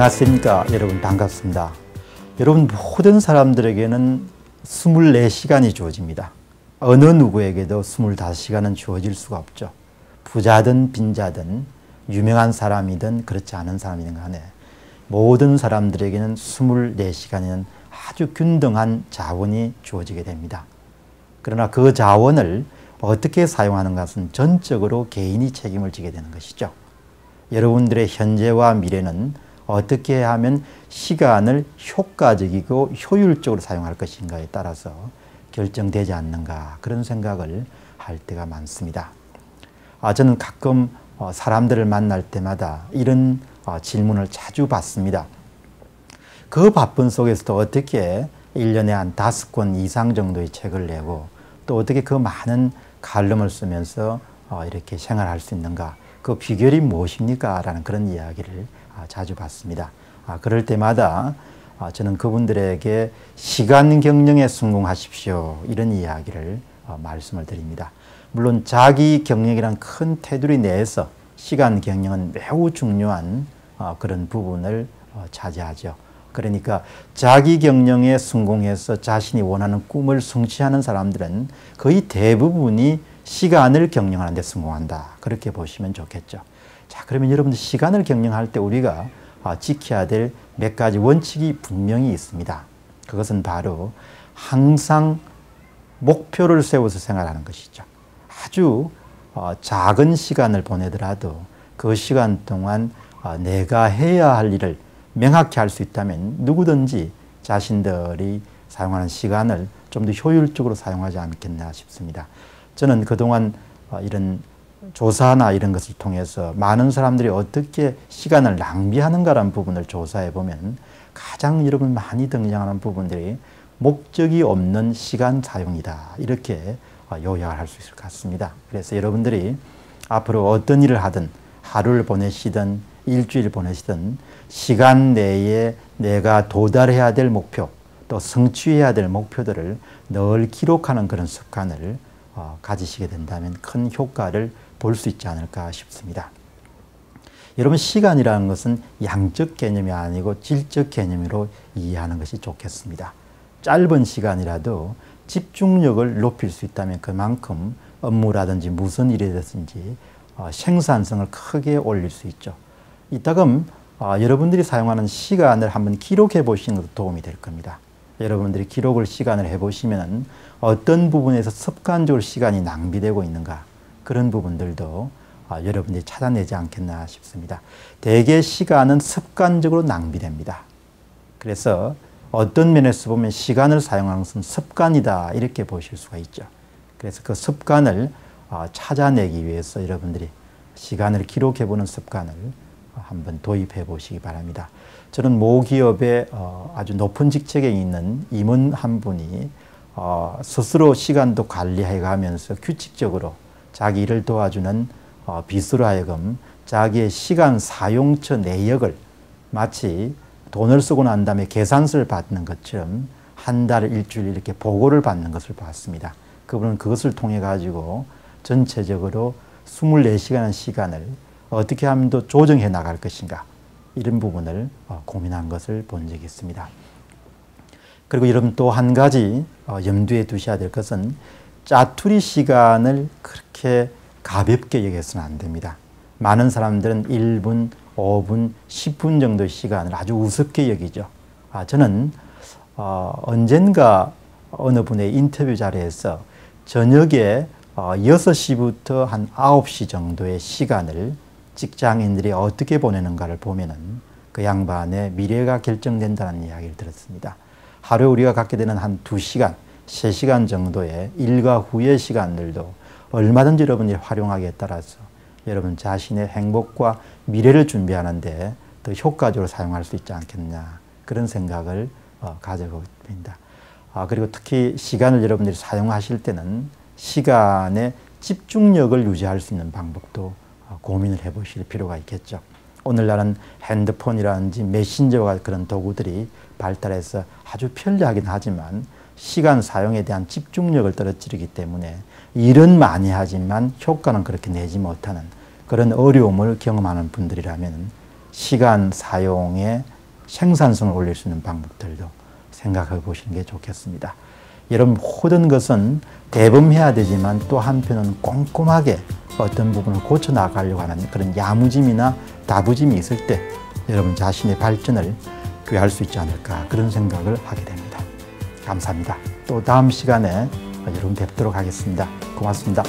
안녕하십니까. 여러분 반갑습니다. 여러분 모든 사람들에게는 24시간이 주어집니다. 어느 누구에게도 25시간은 주어질 수가 없죠. 부자든 빈자든 유명한 사람이든 그렇지 않은 사람이든 간에 모든 사람들에게는 24시간이면 아주 균등한 자원이 주어지게 됩니다. 그러나 그 자원을 어떻게 사용하는 것은 전적으로 개인이 책임을 지게 되는 것이죠. 여러분들의 현재와 미래는 어떻게 하면 시간을 효과적이고 효율적으로 사용할 것인가에 따라서 결정되지 않는가, 그런 생각을 할 때가 많습니다. 저는 가끔 사람들을 만날 때마다 이런 질문을 자주 받습니다. 그 바쁜 속에서도 어떻게 1년에 한 5권 이상 정도의 책을 내고 또 어떻게 그 많은 칼럼을 쓰면서 이렇게 생활할 수 있는가, 그 비결이 무엇입니까? 라는 그런 이야기를 자주 받습니다. 그럴 때마다 저는 그분들에게 시간 경영에 성공하십시오, 이런 이야기를 말씀을 드립니다. 물론 자기 경영이란 큰 테두리 내에서 시간 경영은 매우 중요한 그런 부분을 차지하죠. 그러니까 자기 경영에 성공해서 자신이 원하는 꿈을 성취하는 사람들은 거의 대부분이 시간을 경영하는 데 성공한다, 그렇게 보시면 좋겠죠. 자, 그러면 여러분들 시간을 경영할 때 우리가 지켜야 될 몇 가지 원칙이 분명히 있습니다. 그것은 바로 항상 목표를 세워서 생활하는 것이죠. 아주 작은 시간을 보내더라도 그 시간 동안 내가 해야 할 일을 명확히 할 수 있다면 누구든지 자신들이 사용하는 시간을 좀 더 효율적으로 사용하지 않겠나 싶습니다. 저는 그동안 이런 조사나 이런 것을 통해서 많은 사람들이 어떻게 시간을 낭비하는가라는 부분을 조사해 보면 가장 여러분 많이 등장하는 부분들이 목적이 없는 시간 사용이다, 이렇게 요약을 할 수 있을 것 같습니다. 그래서 여러분들이 앞으로 어떤 일을 하든 하루를 보내시든 일주일 보내시든 시간 내에 내가 도달해야 될 목표 또 성취해야 될 목표들을 늘 기록하는 그런 습관을 가지시게 된다면 큰 효과를 볼 수 있지 않을까 싶습니다. 여러분, 시간이라는 것은 양적 개념이 아니고 질적 개념으로 이해하는 것이 좋겠습니다. 짧은 시간이라도 집중력을 높일 수 있다면 그만큼 업무라든지 무슨 일이든지 생산성을 크게 올릴 수 있죠. 이따금 여러분들이 사용하는 시간을 한번 기록해 보시는 것도 도움이 될 겁니다. 여러분들이 기록을 시간을 해보시면 어떤 부분에서 습관적으로 시간이 낭비되고 있는가, 그런 부분들도 여러분들이 찾아내지 않겠나 싶습니다. 대개 시간은 습관적으로 낭비됩니다. 그래서 어떤 면에서 보면 시간을 사용하는 것은 습관이다, 이렇게 보실 수가 있죠. 그래서 그 습관을 찾아내기 위해서 여러분들이 시간을 기록해 보는 습관을 한번 도입해 보시기 바랍니다. 저는 모 기업의 아주 높은 직책에 있는 임원 한 분이 스스로 시간도 관리해 가면서 규칙적으로 자기 일을 도와주는 비서로 하여금 자기의 시간 사용처 내역을 마치 돈을 쓰고 난 다음에 계산서를 받는 것처럼 한 달, 일주일 이렇게 보고를 받는 것을 봤습니다. 그분은 그것을 통해 가지고 전체적으로 24시간의 시간을 어떻게 하면 더 조정해 나갈 것인가, 이런 부분을 고민한 것을 본 적이 있습니다. 그리고 여러분 또 한 가지 염두에 두셔야 될 것은 짜투리 시간을 그렇게 가볍게 여겨서는 안 됩니다. 많은 사람들은 1분, 5분, 10분 정도의 시간을 아주 우습게 여기죠. 저는 언젠가 어느 분의 인터뷰 자리에서 저녁에 6시부터 한 9시 정도의 시간을 직장인들이 어떻게 보내는가를 보면은 그 양반의 미래가 결정된다는 이야기를 들었습니다. 하루에 우리가 갖게 되는 한 2시간, 3시간 정도의 일과 후의 시간들도 얼마든지 여러분이 활용하기에 따라서 여러분 자신의 행복과 미래를 준비하는데 더 효과적으로 사용할 수 있지 않겠냐, 그런 생각을 가져보게 됩니다. 그리고 특히 시간을 여러분들이 사용하실 때는 시간에 집중력을 유지할 수 있는 방법도 고민을 해보실 필요가 있겠죠. 오늘날은 핸드폰이라든지 메신저와 그런 도구들이 발달해서 아주 편리하긴 하지만 시간 사용에 대한 집중력을 떨어뜨리기 때문에 일은 많이 하지만 효과는 그렇게 내지 못하는 그런 어려움을 경험하는 분들이라면 시간 사용의 생산성을 올릴 수 있는 방법들도 생각해 보시는 게 좋겠습니다. 여러분, 모든 것은 대범해야 되지만 또 한편은 꼼꼼하게 어떤 부분을 고쳐 나가려고 하는 그런 야무짐이나 다부짐이 있을 때 여러분 자신의 발전을 귀할 수 있지 않을까, 그런 생각을 하게 됩니다. 감사합니다. 또 다음 시간에 여러분 뵙도록 하겠습니다. 고맙습니다.